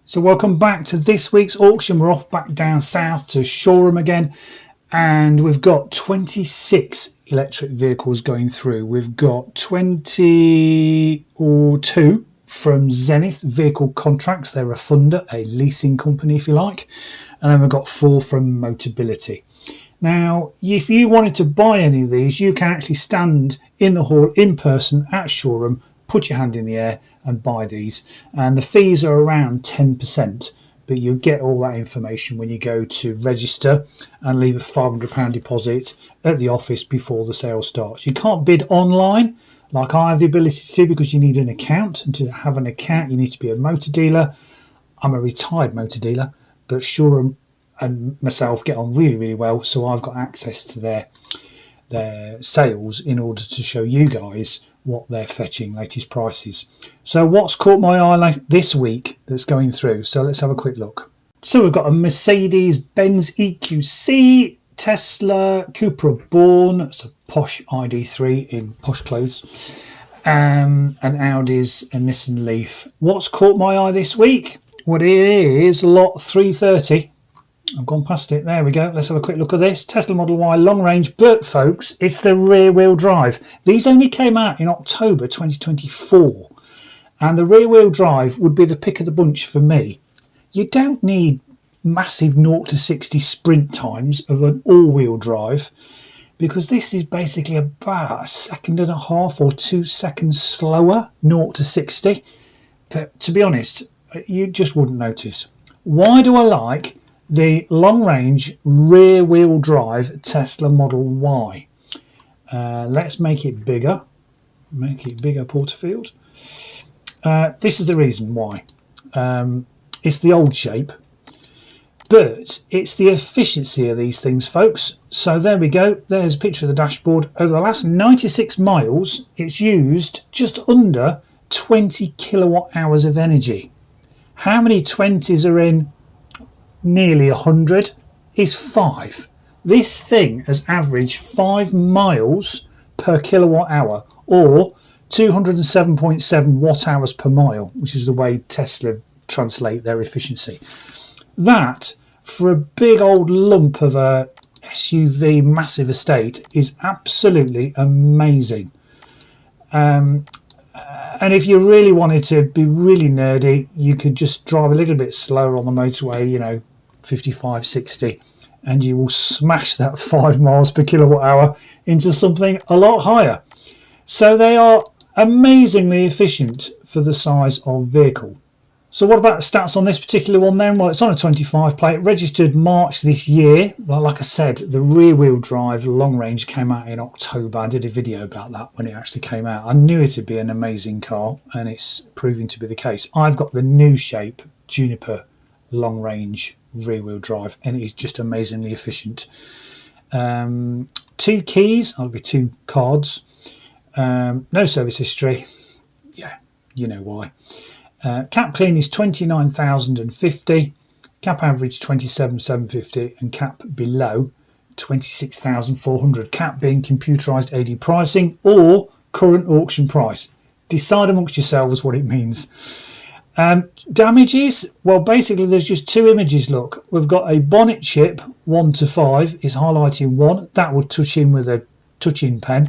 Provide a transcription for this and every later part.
So welcome back to this week's auction. We're off back down south to Shoreham again, and we've got 26 electric vehicles going through. We've got 22 from Zenith Vehicle Contracts. They're a funder, a leasing company if you like, and then we've got 4 from Motability. Now, if you wanted to buy any of these, you can actually stand in the hall in person at Shoreham, put your hand in the air and buy these, and the fees are around 10%, but you'll get all that information when you go to register and leave a £500 deposit at the office before the sale starts. You can't bid online like I have the ability to because you need an account, and to have an account you need to be a motor dealer. I'm a retired motor dealer, but Shoreham and myself get on really well, so I've got access to their sales in order to show you guys what they're fetching, latest prices. So what's caught my eye this week that's going through? So let's have a quick look. So we've got a Mercedes-Benz EQC, Tesla, Cupra Born, it's a posh ID3 in posh clothes, and Audi's a Nissan Leaf. What's caught my eye this week? Well, it is lot 330. I've gone past it. There we go. Let's have a quick look at this. Tesla Model Y long range, but folks, it's the rear wheel drive. These only came out in October 2024, and the rear wheel drive would be the pick of the bunch for me. You don't need massive 0 to 60 sprint times of an all-wheel drive, because this is basically about 1.5 seconds or 2 seconds slower 0 to 60. But to be honest, you just wouldn't notice. Why do I like the long-range rear-wheel drive Tesla Model Y? Let's make it bigger. Make it bigger, Porterfield. This is the reason why. It's the old shape, but it's the efficiency of these things, folks. So there we go. There's a picture of the dashboard. Over the last 96 miles, it's used just under 20 kilowatt hours of energy. How many 20s are in nearly 100? Is 5. This thing has averaged 5 miles per kilowatt hour, or 207.7 watt hours per mile, which is the way Tesla translate their efficiency. That, for a big old lump of a SUV massive estate, is absolutely amazing. And if you really wanted to be really nerdy, you could just drive a little bit slower on the motorway, you know, 55, 60, and you will smash that 5 miles per kilowatt hour into something a lot higher. So they are amazingly efficient for the size of vehicle. So what about the stats on this particular one then? Well, it's on a 25 plate, registered March this year. Well, like I said, the rear wheel drive long range came out in October. I did a video about that when it actually came out. I knew it would be an amazing car, and it's proving to be the case. I've got the new shape Juniper long range rear wheel drive, and it is just amazingly efficient. 2 keys, I'll be 2 cards, no service history, yeah, you know why. Cap clean is 29,050, cap average 27,750, and cap below 26,400. Cap being computerized AD pricing or current auction price. Decide amongst yourselves what it means. Damages, well, basically there's just 2 images. Look, we've got a bonnet chip 1 to 5 is highlighting 1, that would touch in with a touch-in pen,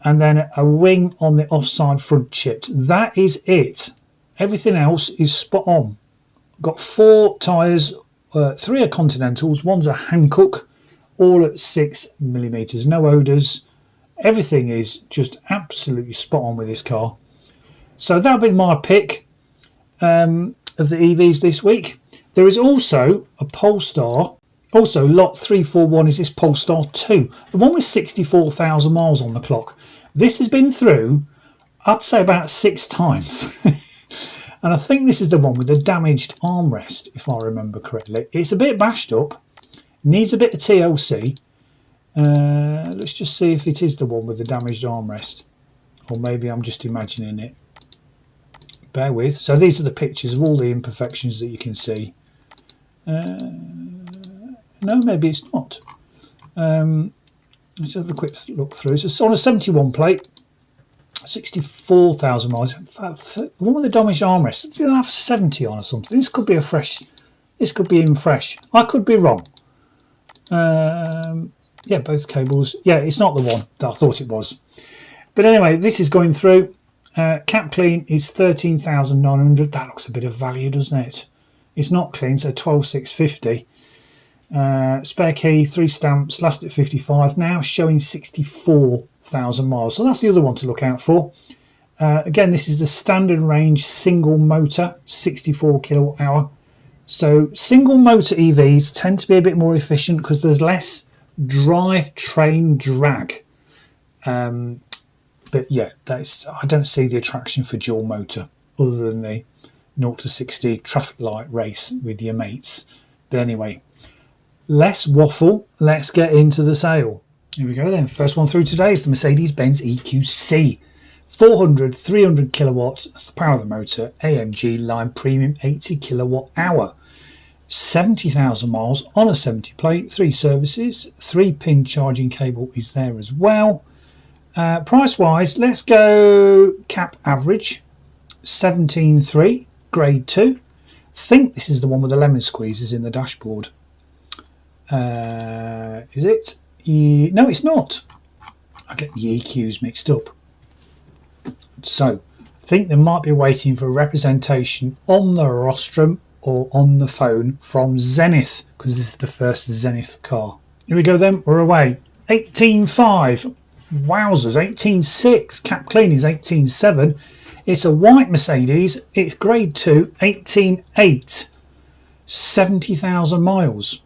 and then a wing on the offside front chipped. That is it. Everything else is spot on. Got 4 tyres, 3 are Continentals, 1's a Hankook, all at 6mm, no odours. Everything is just absolutely spot on with this car. So that'll be my pick of the EVs this week. There is also a Polestar. Also, lot 341 is this Polestar 2, the one with 64,000 miles on the clock. This has been through, I'd say, about 6 times. And I think this is the one with the damaged armrest, if I remember correctly. It's a bit bashed up, needs a bit of TLC. Let's just see if it is the one with the damaged armrest, or maybe I'm just imagining it. Bear with. So these are the pictures of all the imperfections that you can see. No, maybe it's not. Let's have a quick look through. So it's on a 71 plate. 64,000 miles. In fact, the one with the damaged armrest, do you have 70 on or something? This could be a fresh. This could be even fresh. I could be wrong. Yeah, both cables. Yeah, it's not the one that I thought it was. But anyway, this is going through. Cap clean is 13,900. That looks a bit of value, doesn't it? It's not clean, so 12,650. Spare key, 3 stamps, last at 55. Now showing 64,000 miles. So that's the other one to look out for. Again, this is the standard range single motor, 64 kilowatt hour. So single motor EVs tend to be a bit more efficient because there's less drivetrain drag. But yeah, I don't see the attraction for dual motor other than the 0 to 60 traffic light race with your mates. But anyway, less waffle, let's get into the sale. Here we go then. First one through today is the Mercedes-Benz EQC. 400, 300 kilowatts, that's the power of the motor, AMG line premium 80 kilowatt hour. 70,000 miles on a 70 plate, 3 services, 3-pin charging cable is there as well. Price wise, let's go cap average, 17.3, grade 2. I think this is the one with the lemon squeezes in the dashboard. Is it? No, it's not. I get the EQs mixed up. So I think they might be waiting for representation on the rostrum or on the phone from Zenith, because this is the first Zenith car. Here we go then, we're away. 18.5, wowzers, 18.6, cap clean is 18.7. It's a white Mercedes, it's grade 2, 18.8, 70,000 miles.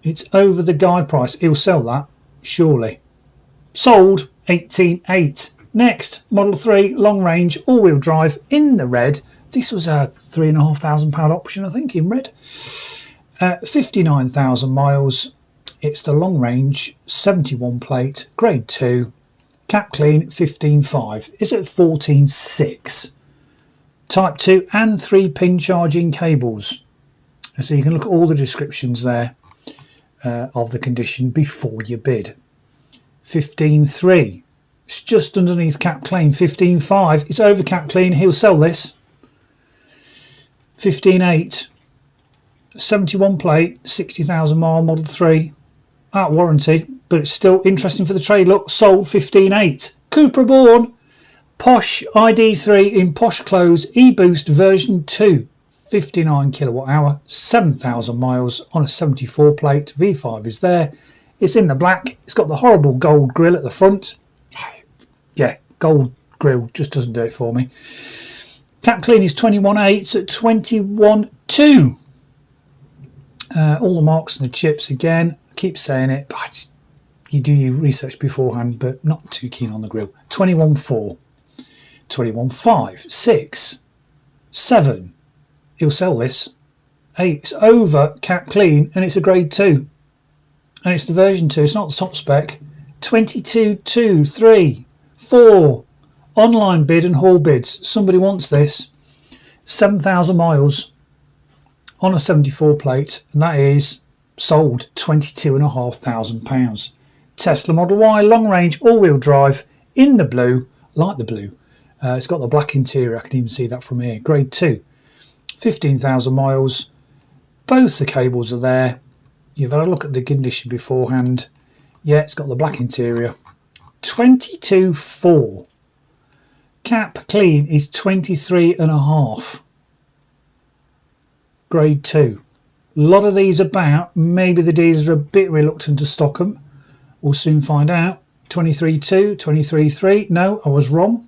It's over the guide price, he'll sell that, surely. Sold, 18.8. Next, Model 3, long range, all-wheel drive in the red. This was a £3,500 option, I think, in red. 59,000 miles. It's the long range, 71 plate, grade 2. Cap clean, 15.5. It's at 14.6. Type 2 and 3-pin charging cables. So you can look at all the descriptions there of the condition before you bid. 15.3. It's just underneath cap clean. 15.5. It's over cap clean. He'll sell this. 15.8. 71 plate, 60,000 mile Model 3. Out of warranty, but it's still interesting for the trade look. Sold 15.8. Cupra born. Posh ID3 in posh clothes. E-Boost version 2. 59 kilowatt hour. 7,000 miles on a 74 plate. V5 is there. It's in the black. It's got the horrible gold grille at the front. Yeah, gold grille just doesn't do it for me. Cap clean is 21.8. It's at 21.2. All the marks and the chips again. I keep saying it, but you do your research beforehand, but not too keen on the grille. 21.4. 21.5. 6. 7. He'll sell this. 8. It's over cap clean and it's a grade 2. And it's the version 2. It's not the top spec. 22.2. 3. 4. Online bid and haul bids. Somebody wants this. 7,000 miles on a 74 plate, and that is sold. £22,500. Tesla Model Y long range all-wheel drive in the blue. Like the blue. It's got the black interior. I can even see that from here. Grade 2. 15,000 miles. Both the cables are there. You've had a look at the condition beforehand. Yeah, it's got the black interior. 22.4. Cap clean is 23.5. Grade 2. A lot of these about. Maybe the dealers are a bit reluctant to stock them. We'll soon find out. 23.2, 23.3. No, I was wrong.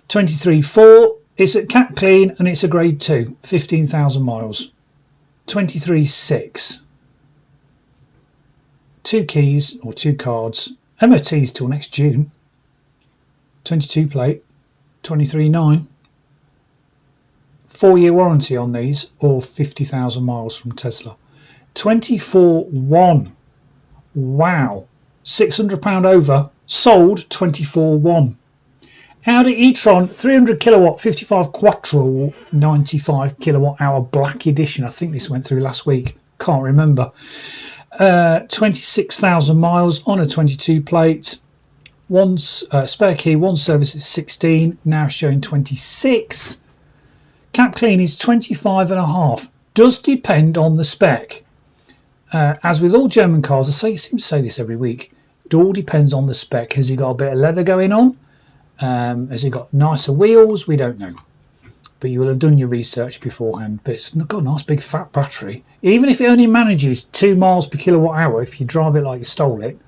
23.4. It's at cap clean and it's a grade 2. 15,000 miles. 23.6. 2 keys or 2 cards. MOT's till next June. 22 plate. 23.9. 4-year warranty on these, or 50,000 miles from Tesla. 24.1. Wow. £600 over. Sold 24.1. Audi e-tron 300 kilowatt 55 Quattro 95 kilowatt hour black edition. I think this went through last week. Can't remember. 26,000 miles on a 22 plate. One spare key, one service is 16, now showing 26. 𝐶𝐿 is 25.5. Does depend on the spec. As with all German cars, I seem to say this every week, it all depends on the spec. Has he got a bit of leather going on? Has he got nicer wheels? We don't know. But you will have done your research beforehand. But it's got a nice big fat battery. Even if it only manages 2 miles per kilowatt hour, if you drive it like you stole it,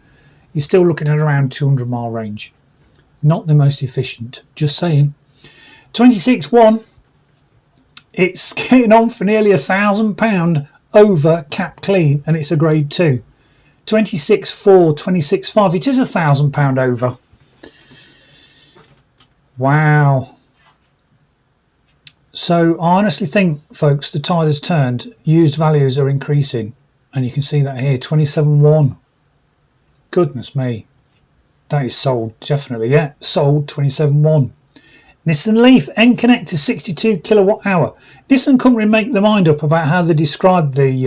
you're still looking at around 200-mile range. Not the most efficient, just saying. 26.1. It's getting on for nearly £1,000 over 𝐶𝐿, and it's a grade 2. 26.4, 26.5. It is £1,000 over. Wow. So I honestly think, folks, the tide has turned. Used values are increasing, and you can see that here, 27.1. Goodness me. That is sold, definitely. Yeah, sold, 27.1. Nissan Leaf, N connector, 62 kilowatt hour. Nissan couldn't really make their mind up about how they described the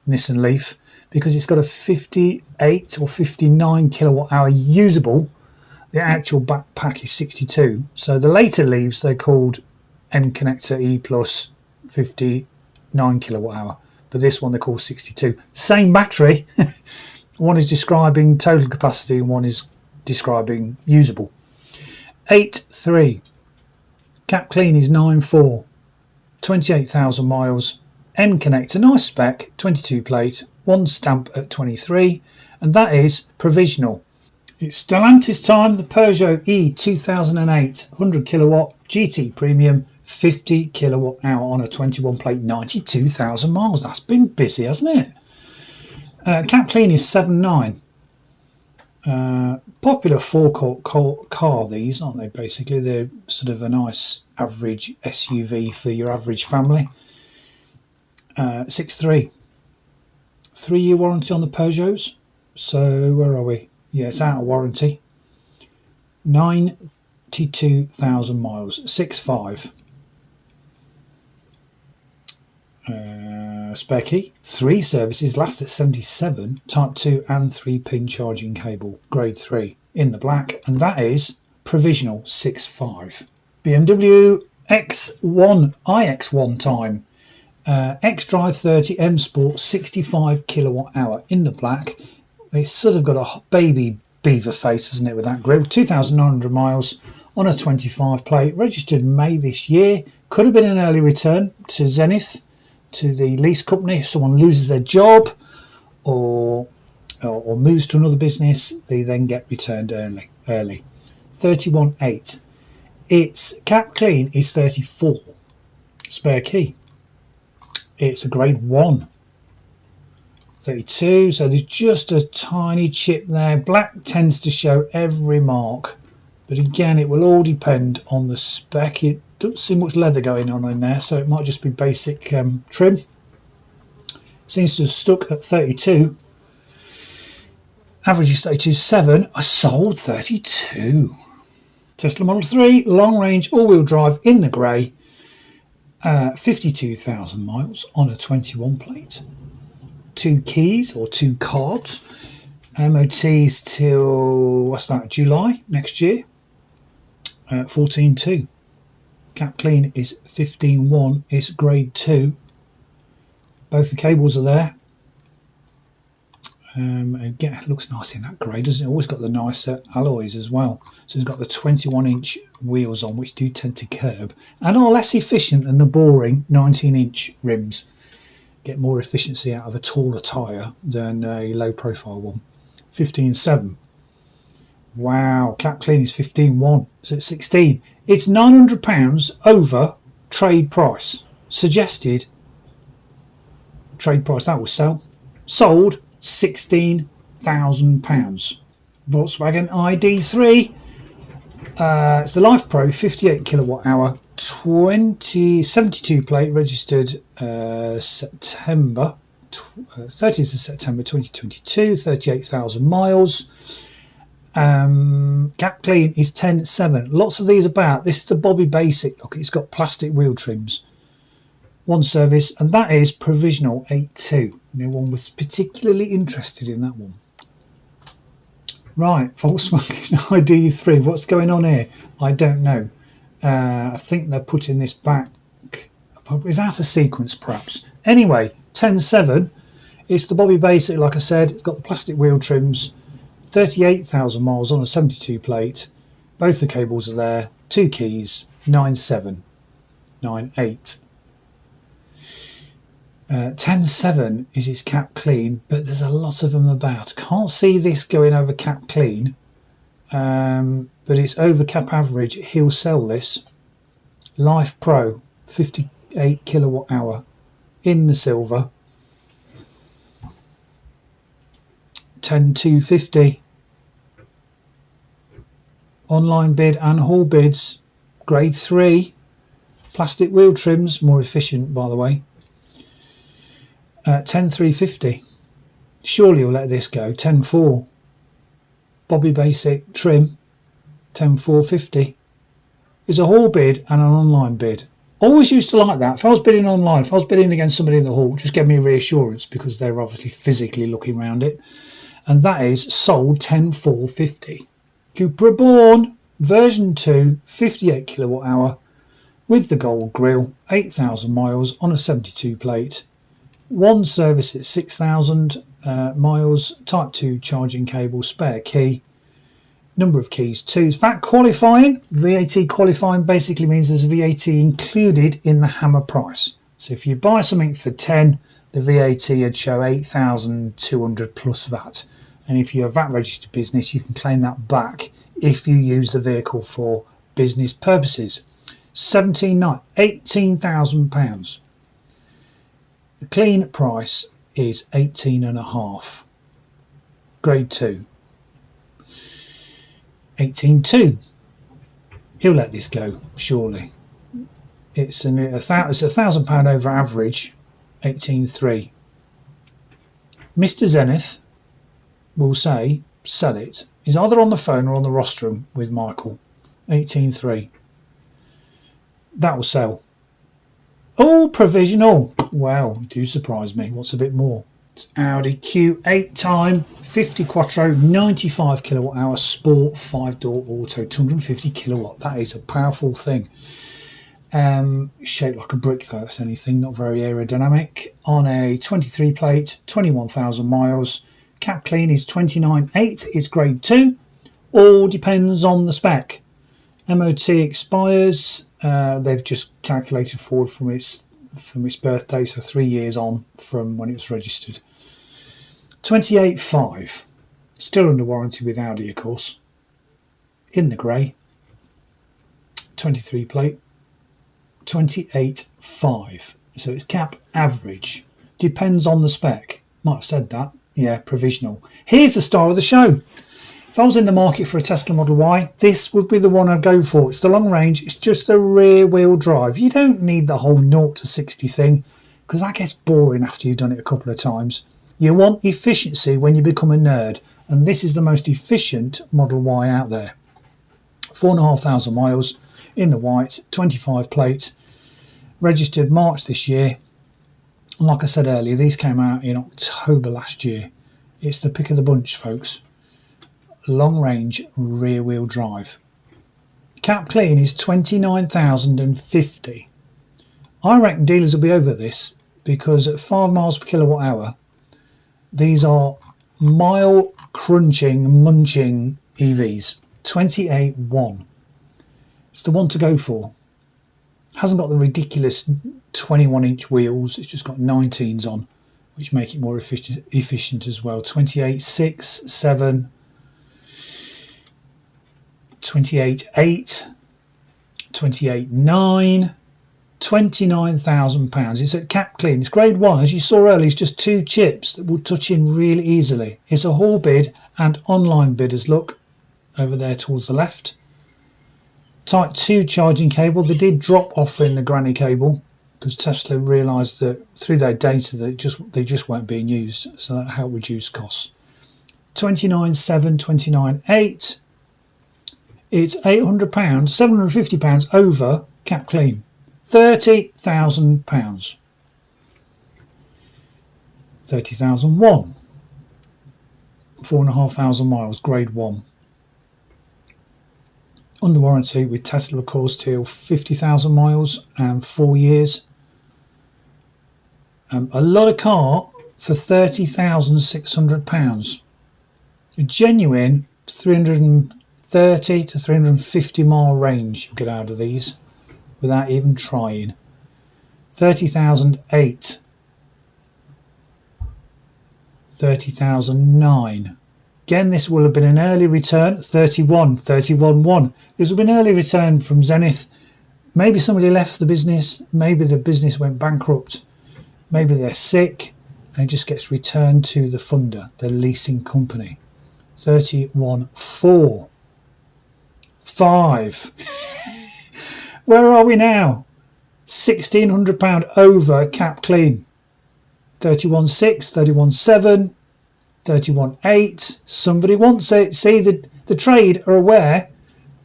Nissan Leaf, because it's got a 58 or 59 kilowatt hour usable. The actual backpack is 62. So the later Leaves they called N connector E plus 59 kilowatt hour, but this one they call 62. Same battery. One is describing total capacity and one is describing usable. 8.3. 𝐶𝐿 is 9.4. 28,000 miles. N connector, nice spec, 22 plate, one stamp at 23, and that is provisional. It's Stellantis time. The Peugeot E 2008 100 kilowatt GT Premium, 50 kilowatt hour on a 21 plate, 92,000 miles. That's been busy, hasn't it? 𝐶𝐿 is 7.9. Popular forecourt car, these, aren't they? Basically, they're sort of a nice average SUV for your average family. 6.3. 3-year warranty on the Peugeots. So where are we? Yeah, it's out of warranty. 92,000 miles. 6.5. Spare key, 3 services, last at 77, type 2 and 3-pin charging cable, grade 3, in the black, and that is provisional. 6.5. BMW X1 iX1 time, X-Drive 30 M Sport, 65 kilowatt hour, in the black. It's sort of got a baby beaver face, hasn't it, with that grille. 2,900 miles on a 25 plate, registered May this year. Could have been an early return to Zenith, to the lease company. If someone loses their job or moves to another business, they then get returned early. 31.8. Its 𝐶𝐿 is 34. Spare key, it's a grade 1. 32. So there's just a tiny chip there. Black tends to show every mark, but again, it will all depend on the spec. It doesn't see much leather going on in there, so it might just be basic trim. Seems to have stuck at 32. Average is 32.7. I sold 32. Tesla Model 3, long range, all-wheel drive in the grey. 52,000 miles on a 21 plate. 2 keys or 2 cards. MOTs till, what's that, July next year. 14.2. 𝐶𝐿 is 15.1. It's grade 2. Both the cables are there. Again, it looks nice in that grey, doesn't it? Always got the nicer alloys as well. So it's got the 21-inch wheels on, which do tend to curb and are less efficient than the boring 19-inch rims. Get more efficiency out of a taller tyre than a low-profile one. 15.7. Wow, 𝐶𝐿 is 15.1. It's at 16. It's £900 over trade price. Suggested trade price that will sell. Sold £16,000. Volkswagen ID3. It's the Life Pro, 58 kilowatt hour, 72 plate, registered September 30th of September 2022. 38,000 miles. 𝐶𝐿 is 10.7. Lots of these about. This is the Bobby Basic. Look, it's got plastic wheel trims. 1 service, and that is provisional. 8.2. No one was particularly interested in that one. Right, Volkswagen ID3. What's going on here? I don't know. I think they're putting this back. It's out of sequence, perhaps. Anyway, 10.7. It's the Bobby Basic, like I said. It's got the plastic wheel trims. 38,000 miles on a 72 plate. Both the cables are there. 2 keys. 9798. 10.7 is its cap clean, but there's a lot of them about. Can't see this going over cap clean, but it's over cap average. He'll sell this. Life Pro, 58 kilowatt hour in the silver. 10,250. Online bid and haul bids. Grade 3. Plastic wheel trims, more efficient by the way. 10,350. Surely you'll let this go. 10,4. Bobby Basic trim. 10,450. It's a haul bid and an online bid. Always used to like that. If I was bidding online, if I was bidding against somebody in the hall, just give me reassurance because they're obviously physically looking around it. And that is sold 10,450. Cupra Born version 2, 58 kilowatt hour with the gold grille, 8,000 miles on a 72 plate. One service at 6,000 miles, type 2 charging cable, spare key, number of keys 2. VAT qualifying, VAT qualifying basically means there's VAT included in the hammer price. So if you buy something for 10, the VAT would show 8,200 plus VAT. And if you're a VAT registered business, you can claim that back if you use the vehicle for business purposes. 18,000 pounds. The clean price is 18.5. Grade 2. 18.2. He'll let this go, surely. It's a £1,000 over average. 18.3. Mr. Zenith will say, sell it. He's either on the phone or on the rostrum with Michael. 18.3. That will sell. Oh, provisional. Well, you do surprise me. What's a bit more? It's Audi Q8 time, 50 Quattro, 95 kilowatt hour, sport, 5-door auto, 250 kilowatt. That is a powerful thing. Shaped like a brick, though, that's anything. Not very aerodynamic. On a 23 plate, 21,000 miles. Cap clean is 29.8. It's grade 2. All depends on the spec. MOT expires. They've just calculated forward from its birthday, so 3 years on from when it was registered. 28.5. Still under warranty with Audi, of course. In the grey. 23 plate. 28.5. So it's cap average. Depends on the spec. Might have said that. Yeah, provisional. Here's the star of the show. If I was in the market for a Tesla Model Y, this would be the one I'd go for. It's the long range. It's just a rear wheel drive. You don't need the whole 0 to 60 thing because that gets boring after you've done it a couple of times. You want efficiency when you become a nerd, and this is the most efficient Model Y out there. 4,500 miles in the white, 25 plate, registered March this year. And like I said earlier, these came out in October last year. It's the pick of the bunch, folks. Long range rear wheel drive. Cap clean is 29,050. I reckon dealers will be over this because at 5 miles per kilowatt hour, these are mile crunching, munching EVs. 28.1. It's the one to go for. Hasn't got the ridiculous 21-inch wheels. It's just got 19s on, which make it more efficient as well. 28.6, 7. 28.8, 28.9, £29,000. It's at cap clean. It's grade 1. As you saw earlier, it's just 2 chips that will touch in really easily. It's a haul bid and online bidders. Look over there towards the left. Type 2 charging cable. They did drop offering the granny cable because Tesla realised that through their data that they just weren't being used, so that helped reduce costs. 29.7, 29.8. It's £800, £750 over cap clean. £30,000. 30,001. 4,500 miles, grade 1. Under warranty with Tesla, of course, till 50,000 miles and 4 years. A lot of car for £30,600. A genuine 330 to 350 mile range you get out of these without even trying. 30,008. 30,009. Again, this will have been an early return. 31,1. This will be an early return from Zenith. Maybe somebody left the business. Maybe the business went bankrupt. Maybe they're sick and it just gets returned to the funder, the leasing company. 31,4. 5. Where are we now? £1,600 over cap clean. 31,6, 31,7, 31,8. Somebody wants it. See, the trade are aware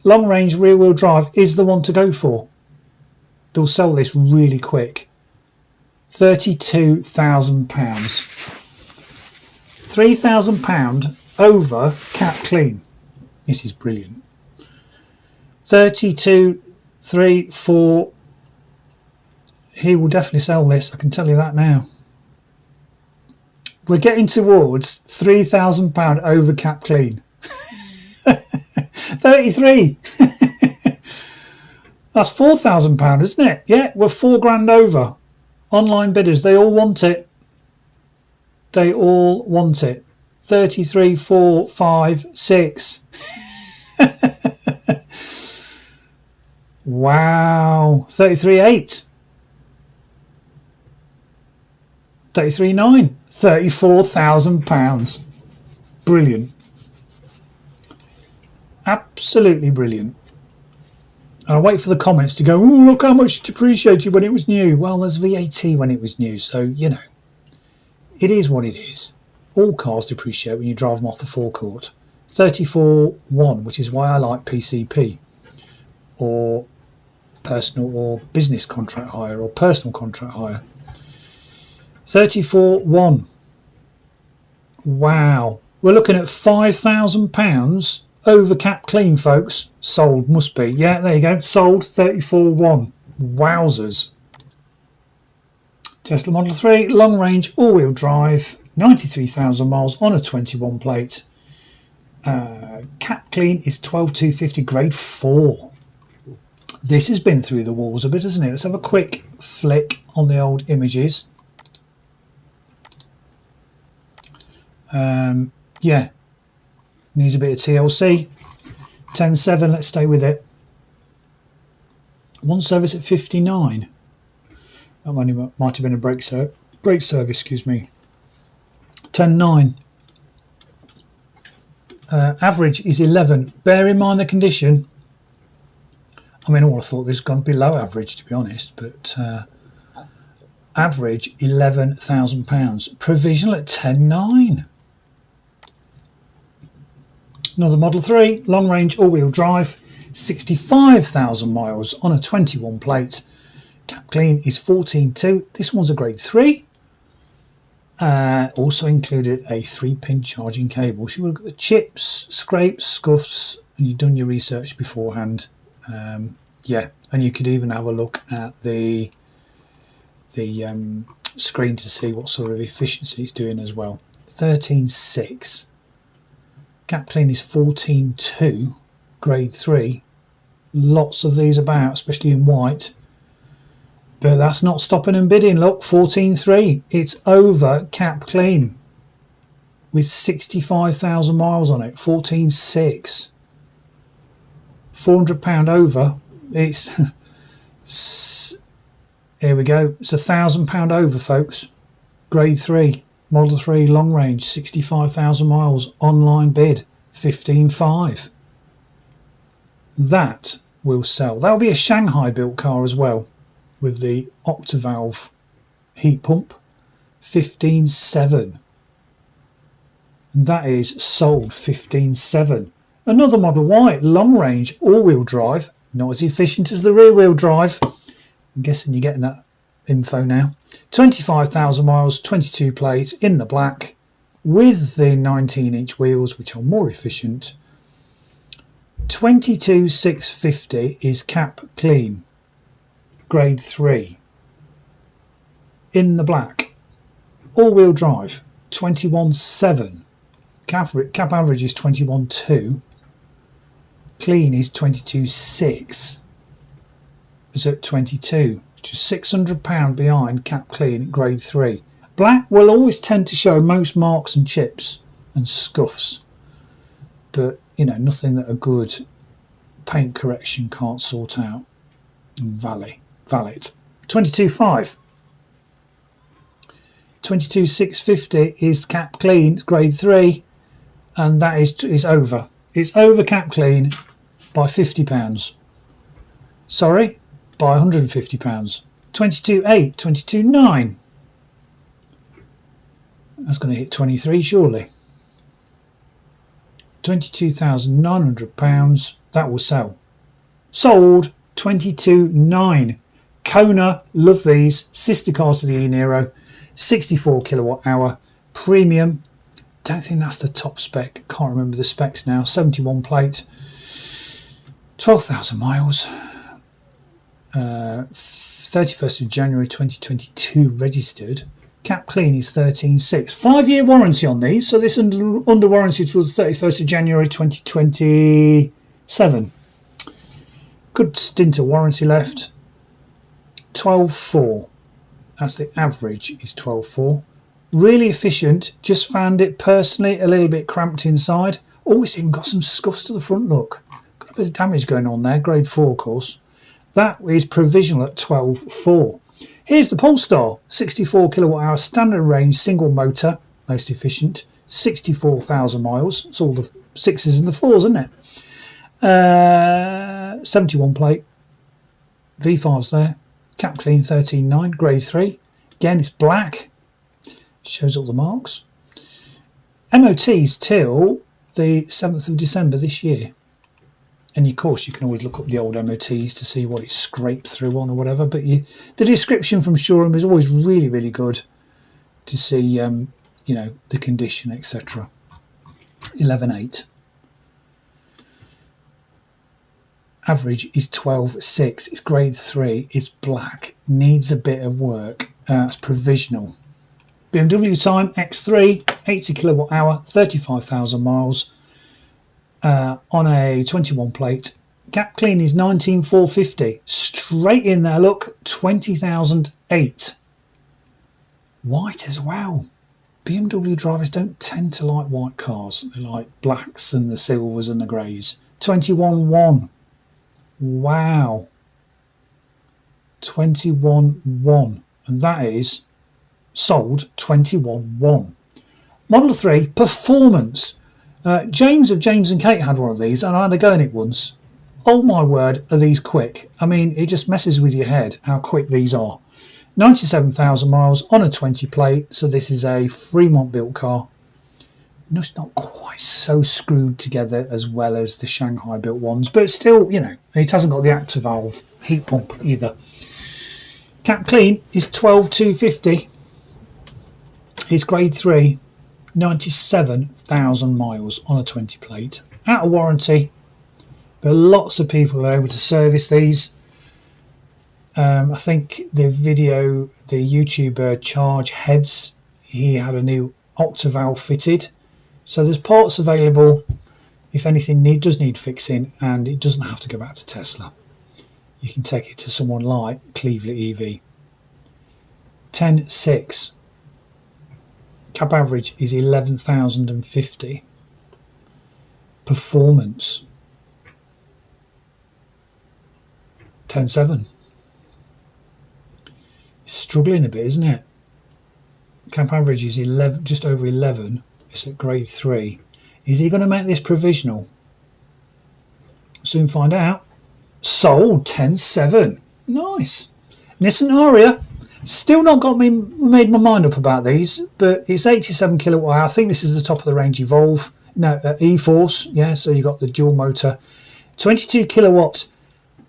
long range rear wheel drive is the one to go for. They'll sell this really quick. £32,000. £3,000 over cap clean. This is brilliant. 32, 3, 4. He will definitely sell this, I can tell you that now. We're getting towards £3,000 over cap clean. 33. That's £4,000, isn't it? Yeah, we're £4,000 over. Online bidders, they all want it. They all want it. 33, 4, 5, 6. Wow. 33.8. 33.9. £34,000. Brilliant. Absolutely brilliant. And I wait for the comments to go, oh, look how much it depreciated when it was new. Well, there's VAT when it was new, so, you know, it is what it is. All cars depreciate when you drive them off the forecourt. 34.1, which is why I like PCP, or personal or business contract hire, or personal contract hire. 34.1. Wow. We're looking at £5,000 over cap clean, folks. Sold, must be. Yeah, there you go. Sold. 34.1. Wowzers. Tesla Model 3, long range, all-wheel drive, 93,000 miles on a 21 plate. Cap clean is 12,250, grade 4. This has been through the walls a bit, hasn't it? Let's have a quick flick on the old images. Yeah, needs a bit of TLC. 10.7, let's stay with it. One service at 59. That might have been a brake service, excuse me. 10.9. Average is 11. Bear in mind the condition. I mean, I would have thought this was going to be below average, to be honest, but average £11,000. Provisional at 10.9. Another Model 3, long range, all-wheel drive, 65,000 miles on a 21 plate. Cap clean is 14.2. This one's a grade 3. Also included a 3-pin charging cable. So you look at the chips, scrapes, scuffs, and you've done your research beforehand. Yeah, and you could even have a look at the screen to see what sort of efficiency it's doing as well. 13.6. Cap clean is 14.2, grade 3. Lots of these about, especially in white. But that's not stopping and bidding. Look, 14.3. It's over cap clean with 65,000 miles on it. 14.6. £400 over. It's here we go. It's £1,000 over, folks. Grade 3. Model 3 long range, 65,000 miles, online bid, 15.5. That will sell. That'll be a Shanghai built car as well, with the octavalve heat pump, 15.7. And that is sold, 15.7. Another Model Y, long range, all-wheel drive, not as efficient as the rear-wheel drive. I'm guessing you're getting that info now. 25,000 miles, 22 plates, in the black, with the 19-inch wheels, which are more efficient. 22,650 is cap clean, grade 3, in the black. All-wheel drive, 21,700. Cap average is 21,200. Clean is 22,600. It's at 22, which is £600 behind cap clean at grade 3. Black will always tend to show most marks and chips and scuffs, but you know, nothing that a good paint correction can't sort out. Valid. 22,500. 22,650 is cap clean, it's grade 3, and that is over. It's over cap clean by £50. Sorry, by £150. 22,800, 22,900. That's going to hit 23 surely. £22,900. That will sell. Sold 22,900. Kona, love these. Sister cars to the e-Niro. 64 kilowatt hour. Premium. Don't think that's the top spec. Can't remember the specs now. 71 plate. 12,000 miles. 31st of January 2022 registered. Cap clean is 13,600. 5-year warranty on these, so this under warranty till the 31st of January 2027. Good stint of warranty left. 12,400. That's the average, is 12,400. Really efficient. Just found it personally a little bit cramped inside. Oh, it's even got some scuffs to the front, look. Got a bit of damage going on there, grade 4 of course. That is provisional at 12,400. Here's the Polestar, 64 kilowatt hour standard range single motor, most efficient, 64,000 miles. It's all the 6s and the 4s, isn't it? 71 plate, V5's there, cap clean 13,900, grade 3. Again, it's black, shows all the marks. MOT's till the 7th of December this year. And of course, you can always look up the old MOTs to see what it's scraped through on or whatever. But the description from showroom is always really, really good to see, you know, the condition, etc. 11,800. Average is 12,600. It's grade 3. It's black. Needs a bit of work. It's provisional. BMW time X3, 80 kilowatt hour, 35,000 miles. On a 21 plate. Cap clean is 19,450. Straight in there, look, 20,008. White as well. BMW drivers don't tend to like white cars. They like blacks and the silvers and the greys. 21,100. Wow. 21,100. And that is sold 21,100. Model 3 Performance. James of James and Kate had one of these, and I had a go in it once. Oh my word, are these quick? I mean, it just messes with your head how quick these are. 97,000 miles on a 20 plate, so this is a Fremont built car. Just not quite so screwed together as well as the Shanghai built ones, but still, you know, it hasn't got the ActiValve heat pump either. Cap clean is 12,250. It's grade 3. 97,000 miles on a 20 plate. Out of warranty, but lots of people are able to service these. I think the YouTuber 𝐶_𝐉𝐎𝐘, he had a new 𝐷𝐸 fitted. So there's parts available if anything does need fixing, and it doesn't have to go back to Tesla. You can take it to someone like Cleveland EV. 10,600. Cap average is 11,050. Performance 10,700. Struggling a bit, isn't it? Cap average is 11, just over 11. It's at grade 3. Is he going to make this provisional? Soon find out. Sold 10,700. Nice. Nissan Ariya. Still not made my mind up about these, but it's 87 kilowatt hour. I think this is the top of the range Evolve. No, E-Force. Yeah, so you got the dual motor. 22 kilowatt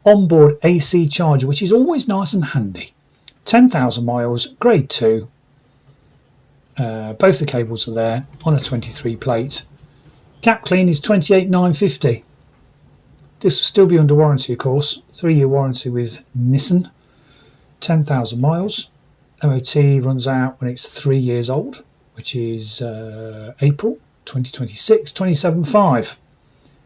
onboard AC charger, which is always nice and handy. 10,000 miles, grade 2. Both the cables are there on a 23 plate. Cap clean is 28,950. This will still be under warranty, of course. 3-year warranty with Nissan. 10,000 miles. MOT runs out when it's 3 years old, which is April 2026, 27.5.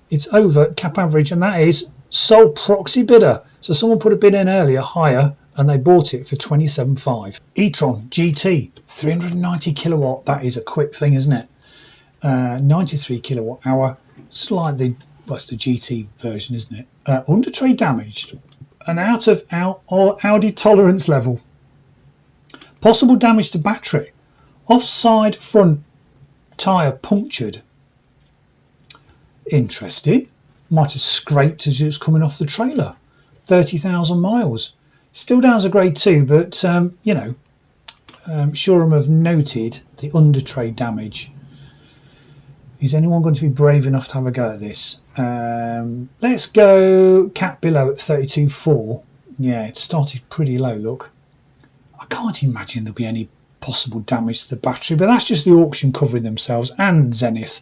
It's over cap average, and that is sole proxy bidder. So someone put a bid in earlier higher, and they bought it for 27.5. e-tron GT, 390 kilowatt. That is a quick thing, isn't it? 93 kilowatt hour. Slightly, well, it's the GT version, isn't it? Under trade damaged and out of Audi tolerance level. Possible damage to battery. Offside front tyre punctured. Interesting. Might have scraped as it was coming off the trailer. 30,000 miles. Still down as a grade 2, but you know, Shurham have noted the under trade damage. Is anyone going to be brave enough to have a go at this? Let's go cat below at 32.4. Yeah, it started pretty low, look. I can't imagine there'll be any possible damage to the battery, but that's just the auction covering themselves and Zenith.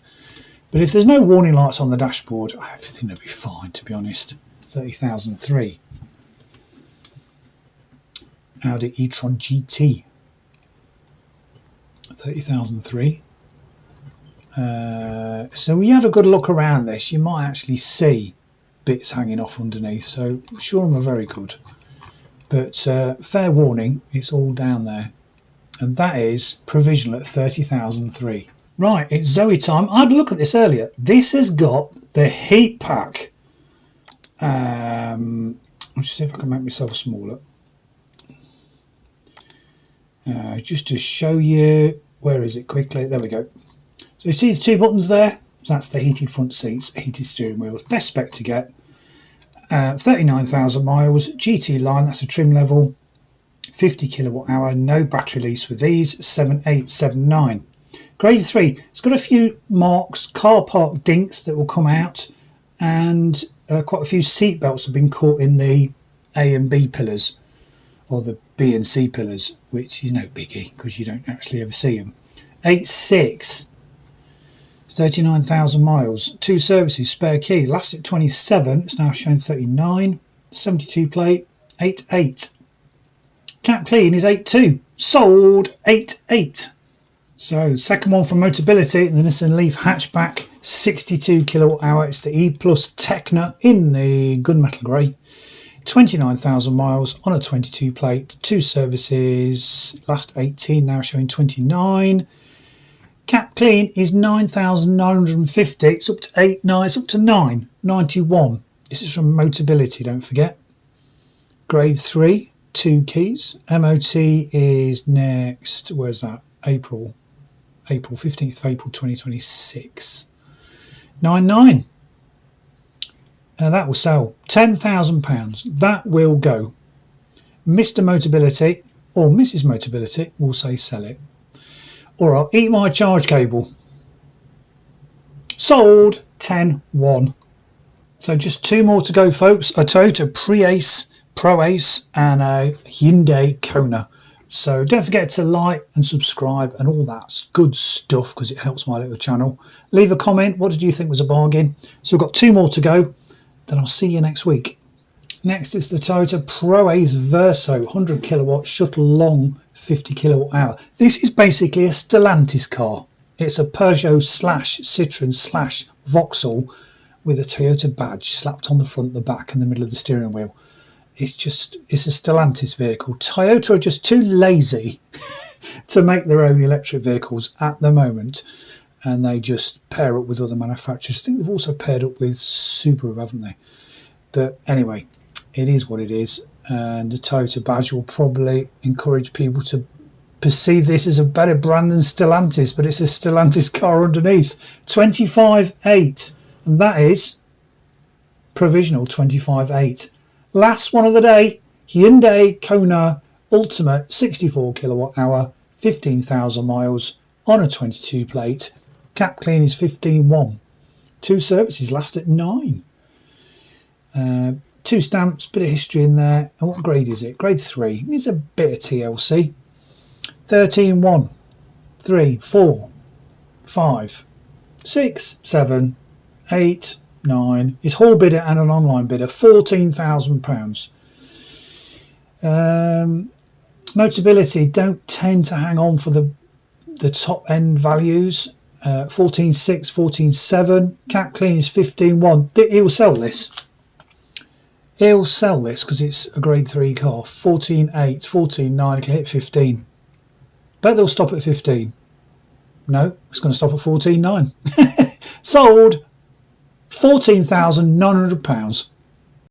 But if there's no warning lights on the dashboard, I think it'll be fine, to be honest. 30,003. Audi e-tron GT. 30,003. So we had a good look around this. You might actually see bits hanging off underneath, so Shurham are very good. But fair warning, it's all down there. And that is provisional at 30,003. Right, it's Zoe time. I had a look at this earlier. This has got the heat pack. Let's see if I can make myself smaller. Just to show you, where is it quickly? There we go. So you see the 2 buttons there? That's the heated front seats, heated steering wheels. Best spec to get. 39,000 miles, GT line, that's a trim level. 50 kilowatt hour, no battery lease with these. 7879. Grade 3, it's got a few marks, car park dinks that will come out, and quite a few seat belts have been caught in the A and B pillars, or the B and C pillars, which is no biggie because you don't actually ever see them. 86, 39,000 miles, 2 services, spare key, last at 27, it's now showing 39, 72 plate, 88. Cap clean is 82, sold 88. So second one from Motability, the Nissan Leaf hatchback, 62 kilowatt hour. It's the E Plus Tecna in the gunmetal grey. 29,000 miles on a 22 plate, 2 services, last 18, now showing 29. Cap clean is 9,950. It's up to it's up to 991. This is from Motability, don't forget. Grade 3, 2 keys. MOT is next, where's that? April 15th of April 2026. 99. That will sell. £10,000. That will go. Mr. Motability or Mrs. Motability will say sell it. Or I'll eat my charge cable. Sold. 10-1. So just 2 more to go, folks. A Toyota Prius, Pro Ace and a Hyundai Kona. So don't forget to like and subscribe and all that good stuff because it helps my little channel. Leave a comment. What did you think was a bargain? So we've got 2 more to go. Then I'll see you next week. Next is the Toyota Pro Ace Verso, 100 kilowatt, shuttle long, 50 kilowatt hour. This is basically a Stellantis car. It's a Peugeot / Citroen / Vauxhall with a Toyota badge slapped on the front, the back and the middle of the steering wheel. It's a Stellantis vehicle. Toyota are just too lazy to make their own electric vehicles at the moment, and they just pair up with other manufacturers. I think they've also paired up with Subaru, haven't they? But anyway, it is what it is, and the Toyota badge will probably encourage people to perceive this as a better brand than Stellantis, but it's a Stellantis car underneath. 25.8, and that is provisional 25.8. Last one of the day, Hyundai Kona Ultimate, 64 kilowatt hour, 15,000 miles on a 22 plate. Cap clean is 15.1. 2 services, last at 9. 2 stamps, bit of history in there. And what grade is it? Grade 3. Needs a bit of TLC. 13.1. 3, 4, 5, 6, 7, 8, 9. His whole bidder and an online bidder, £14,000. Motability don't tend to hang on for the top end values. 14.6, 14.7. Cap clean is 15.1. He'll sell this. He'll sell this because it's a grade 3 car. 14.8, 14.9. It'll hit 15. Bet they'll stop at 15. No, it's going to stop at 14.9. Sold. £14,900.